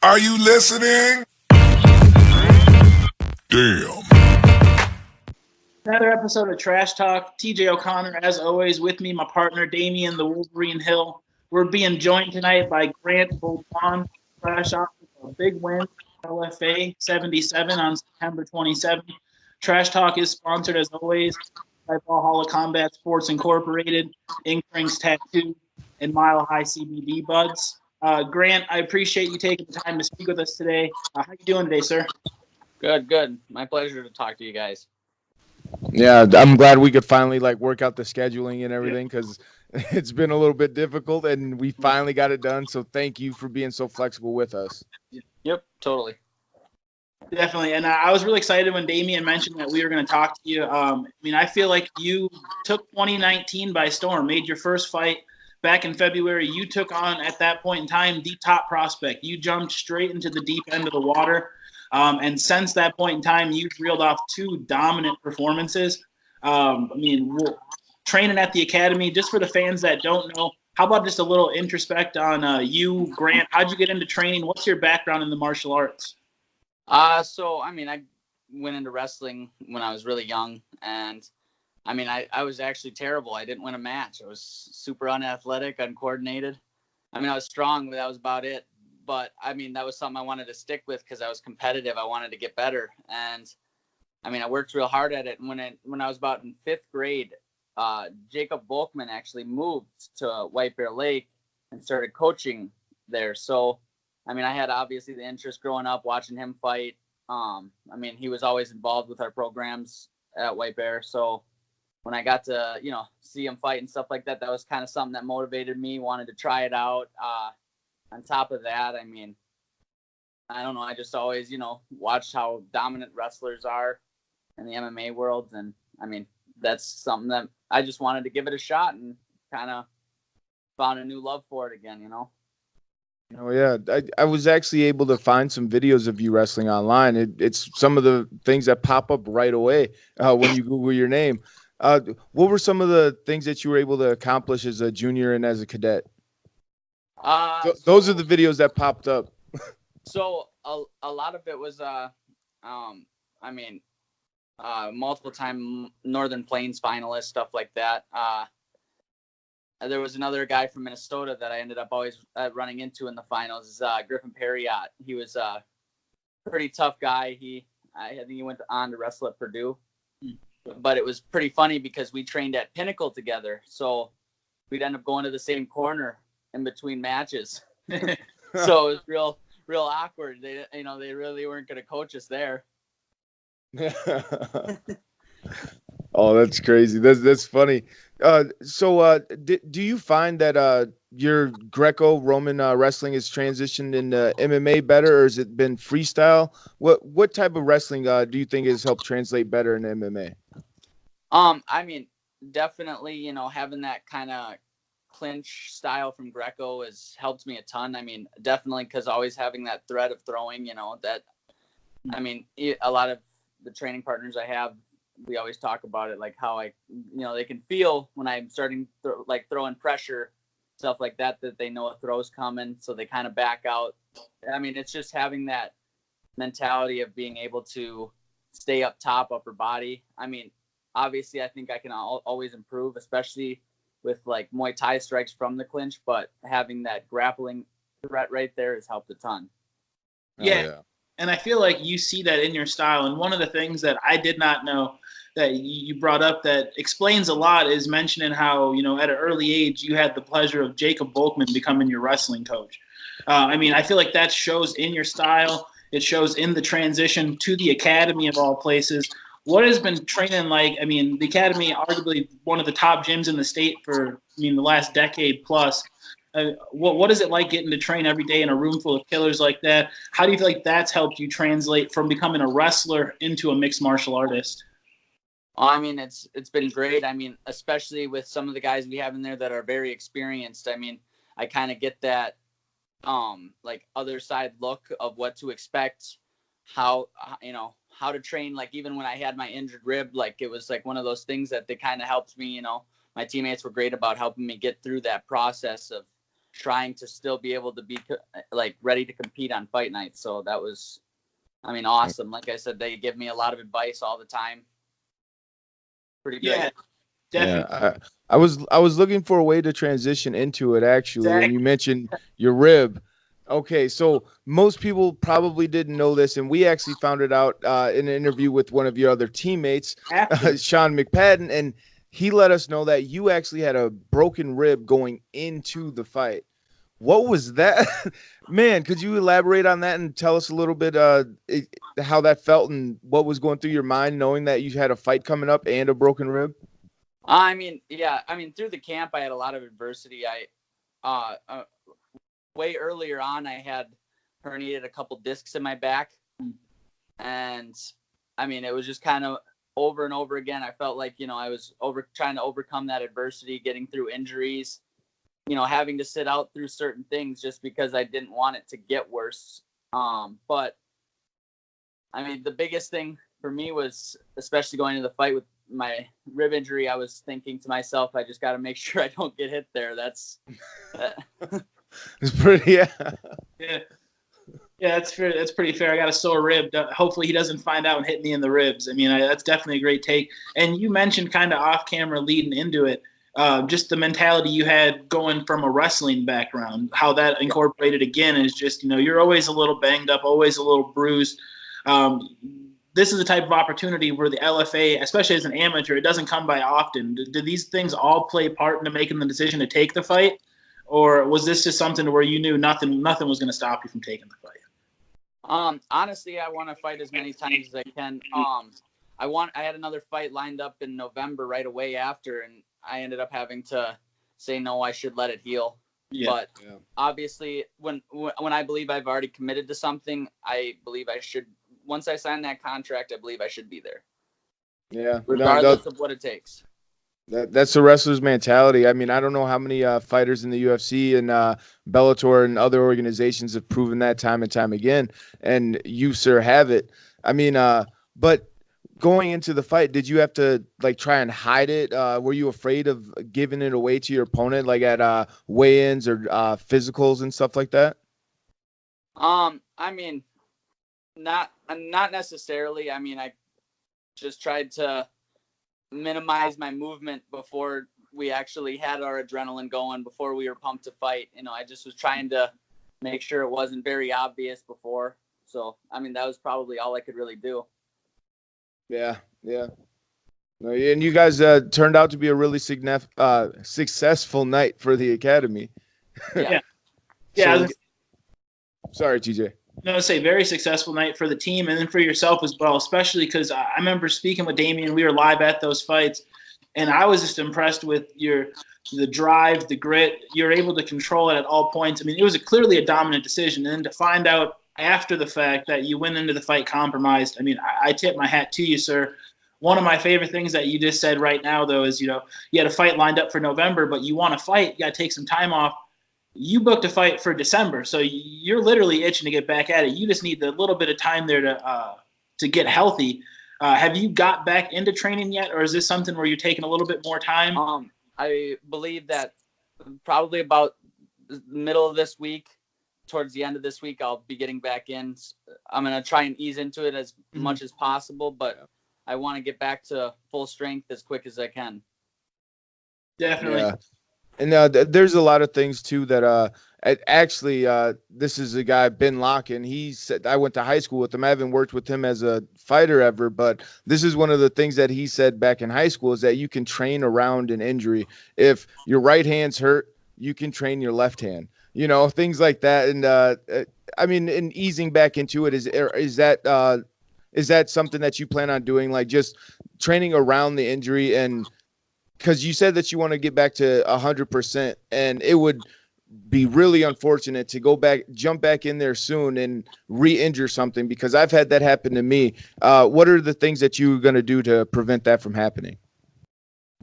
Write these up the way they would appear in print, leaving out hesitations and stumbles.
Are you listening? Damn. Another episode of Trash Talk. TJ O'Connor, as always, with me, my partner Damian the Wolverine Hill. We're being joined tonight by Grant Bolduan, fresh off of a big win, LFA 77 on September 27th. Trash Talk is sponsored, as always, by Valhalla Combat Sports Incorporated, Ink Rings Tattoo, and Mile High CBD Buds. Grant, I appreciate you taking the time to speak with us today. How you doing today, sir? Good. My pleasure to talk to you guys. Yeah, I'm glad we could finally work out the scheduling and everything because it's been a little bit difficult and we finally got it done. So thank you for being so flexible with us. Yep, totally. Definitely. And I was really excited when Damian mentioned that we were going to talk to you. I feel like you took 2019 by storm, made your first fight back in February. You took on, at that point in time, the top prospect. You jumped straight into the deep end of the water. And since that point in time, you've reeled off two dominant performances. Training at the academy, just for the fans that don't know, how about just a little introspect on you, Grant? How'd you get into training? What's your background in the martial arts? I went into wrestling when I was really young, and I was actually terrible. I didn't win a match. I was super unathletic, uncoordinated. I was strong, but that was about it. But that was something I wanted to stick with because I was competitive. I wanted to get better, and I worked real hard at it. And when I was about in 5th grade, Jacob Volkman actually moved to White Bear Lake and started coaching there. So I had obviously the interest growing up watching him fight. He was always involved with our programs at White Bear. So when I got to, see him fight and stuff like that, that was kind of something that motivated me, wanted to try it out. On top of that, I don't know. I just always, watched how dominant wrestlers are in the MMA world. And that's something that I just wanted to give it a shot and kind of found a new love for it again, Oh, yeah. I was actually able to find some videos of you wrestling online. It's some of the things that pop up right away when you Google your name. What were some of the things that you were able to accomplish as a junior and as a cadet? Those are the videos that popped up. So a lot of it was, multiple time Northern Plains finalist, stuff like that. There was another guy from Minnesota that I ended up always running into in the finals, Griffin Perriott. He was a pretty tough guy. I think he went on to wrestle at Purdue. But it was pretty funny because we trained at Pinnacle together. So we'd end up going to the same corner in between matches. So it was real awkward. They really weren't going to coach us there. Oh, that's crazy. That's funny. Do you find that your Greco-Roman wrestling has transitioned into MMA better, or has it been freestyle? What type of wrestling do you think has helped translate better in MMA? Definitely, having that kind of clinch style from Greco has helped me a ton. Definitely because always having that threat of throwing, a lot of the training partners I have, we always talk about it, like how they can feel when I'm starting throwing pressure, stuff like that they know a throw's coming. So they kind of back out. It's just having that mentality of being able to stay up top, upper body. Obviously I think I can always improve, especially with Muay Thai strikes from the clinch, but having that grappling threat right there has helped a ton. Yeah. Oh, yeah. And I feel like you see that in your style. And one of the things that I did not know that you brought up that explains a lot is mentioning how, at an early age, you had the pleasure of Jacob Volkman becoming your wrestling coach. I feel like that shows in your style. It shows in the transition to the academy of all places. What has been training like? The academy, arguably one of the top gyms in the state for, the last decade plus. What is it like getting to train every day in a room full of killers like that? How do you feel like that's helped you translate from becoming a wrestler into a mixed martial artist? It's been great. Especially with some of the guys we have in there that are very experienced. I kind of get that other side look of what to expect, how to train. Even when I had my injured rib, it was one of those things that they kind of helped me. My teammates were great about helping me get through that process of trying to still be able to be like ready to compete on fight night. So that was, I mean, awesome. Like I said, they give me a lot of advice all the time. Pretty great. Yeah, definitely. Yeah, I was looking for a way to transition into it actually, and you mentioned your rib. Okay, so most people probably didn't know this, and we actually found it out in an interview with one of your other teammates, Sean McPadden, and he let us know that you actually had a broken rib going into the fight. What was that? Man, could you elaborate on that and tell us a little bit how that felt and what was going through your mind knowing that you had a fight coming up and a broken rib? I mean, yeah, I mean, through the camp, I had a lot of adversity. Way earlier on, I had herniated a couple discs in my back. And I mean, it was just kind of over and over again. I felt like, I was trying to overcome that adversity, getting through injuries, having to sit out through certain things just because I didn't want it to get worse. But I mean, the biggest thing for me was, especially going into the fight with my rib injury, I was thinking to myself, I just got to make sure I don't get hit there. That's it's pretty, yeah. Yeah, that's fair. That's pretty fair. I got a sore rib. Hopefully he doesn't find out and hit me in the ribs. I mean, that's definitely a great take. And you mentioned kind of off camera leading into it, just the mentality you had going from a wrestling background, how that incorporated again is just, you're always a little banged up, always a little bruised. This is the type of opportunity where the LFA, especially as an amateur, it doesn't come by often. Do these things all play part into making the decision to take the fight? Or was this just something where you knew nothing was going to stop you from taking the fight? Honestly, I want to fight as many times as I can. I had another fight lined up in November right away after, and I ended up having to say, no, I should let it heal. Yeah. But obviously when I believe I've already committed to something, I believe I should. Once I sign that contract, I believe I should be there. Yeah. Regardless of what it takes. That's the wrestler's mentality. I mean, I don't know how many fighters in the UFC and Bellator and other organizations have proven that time and time again. And you, sir, have it. I mean, but going into the fight, did you have to try and hide it? Were you afraid of giving it away to your opponent, like at weigh-ins or physicals and stuff like that? I mean, not necessarily. I mean, I just tried to minimize my movement before we actually had our adrenaline going, before we were pumped to fight. I just was trying to make sure it wasn't very obvious before. So, I mean, that was probably all I could really do. Yeah. And you guys turned out to be a really successful night for the academy. Yeah. Sorry, TJ. No, say very successful night for the team and then for yourself as well, especially because I remember speaking with Damian. We were live at those fights, and I was just impressed with the drive, the grit. You're able to control it at all points. I mean, it was clearly a dominant decision, and then to find out after the fact that you went into the fight compromised, I mean, I tip my hat to you, sir. One of my favorite things that you just said right now, though, is, you had a fight lined up for November, but you want to fight, you got to take some time off. You booked a fight for December, so you're literally itching to get back at it. You just need a little bit of time there to get healthy. Have you got back into training yet, or is this something where you're taking a little bit more time? I believe that probably about the middle of this week, towards the end of this week, I'll be getting back in. I'm going to try and ease into it as much as possible, but I want to get back to full strength as quick as I can. Definitely. Yeah. And there's a lot of things too that actually this is a guy, Ben Locken. He said, I went to high school with him. I haven't worked with him as a fighter ever, but this is one of the things that he said back in high school is that you can train around an injury. If your right hand's hurt, you can train your left hand, things like that. And I mean, in easing back into it, is that something that you plan on doing? Like just training around the injury, and because you said that you want to get back to 100%, and it would be really unfortunate to jump back in there soon and re-injure something, because I've had that happen to me. What are the things that you're going to do to prevent that from happening?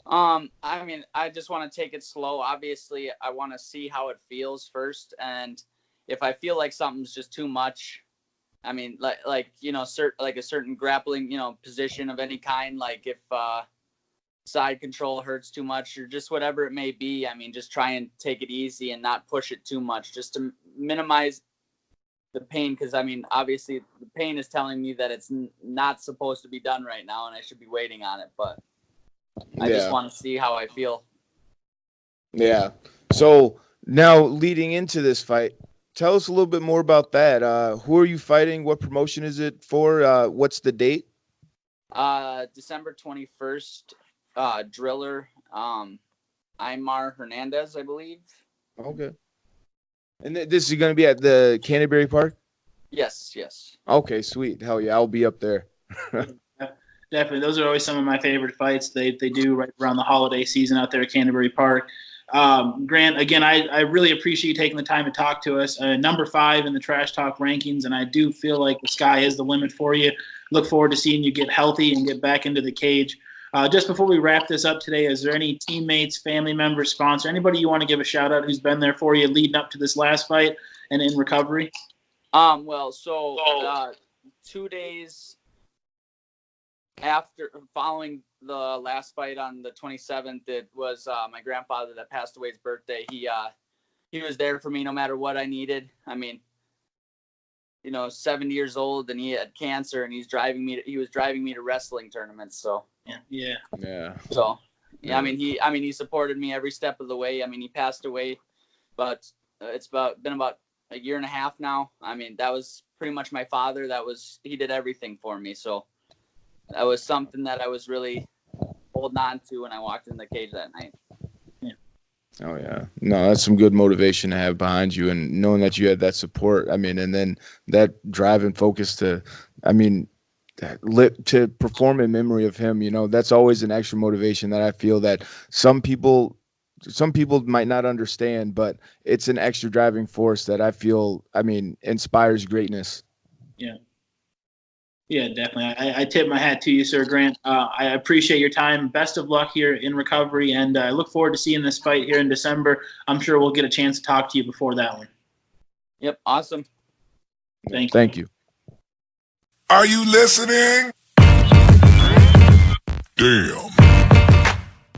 I mean, I just want to take it slow. Obviously, I want to see how it feels first, and if I feel like something's just too much, I mean, like a certain grappling, position of any kind, like if side control hurts too much or just whatever it may be. I mean, just try and take it easy and not push it too much just to minimize the pain. Because, I mean, obviously the pain is telling me that it's not supposed to be done right now and I should be waiting on it. But I just want to see how I feel. Yeah. So now leading into this fight, tell us a little bit more about that. Who are you fighting? What promotion is it for? What's the date? December 21st, Driller, Aymar Hernandez, I believe. Okay. And this is going to be at the Canterbury Park? Yes. Okay, sweet. Hell yeah, I'll be up there. Definitely. Those are always some of my favorite fights. They do right around the holiday season out there at Canterbury Park. Grant, again, I really appreciate you taking the time to talk to us. Number 5 in the Trash Talk rankings, and I do feel like the sky is the limit for you. Look forward to seeing you get healthy and get back into the cage. Just before we wrap this up today, is there any teammates, family members, sponsor, anybody you want to give a shout out who's been there for you leading up to this last fight and in recovery? 2 days following the last fight on the 27th, it was my grandfather that passed away's birthday. He was there for me no matter what I needed. I mean, 70 years old and he had cancer and he was driving me to wrestling tournaments. So yeah. So yeah, I mean he supported me every step of the way. I mean, he passed away, but it's been about a year and a half now. I mean, that was pretty much my father. He did everything for me. So that was something that I was really holding on to when I walked in the cage that night. Oh yeah, no, that's some good motivation to have behind you, and knowing that you had that support. I mean, and then that drive and focus to perform in memory of him. That's always an extra motivation that I feel that some people might not understand, but it's an extra driving force that I feel, inspires greatness. Yeah, definitely. I tip my hat to you, Sir Grant. I appreciate your time. Best of luck here in recovery, and I look forward to seeing this fight here in December. I'm sure we'll get a chance to talk to you before that one. Yep, awesome. Thank you. Are you listening? Damn.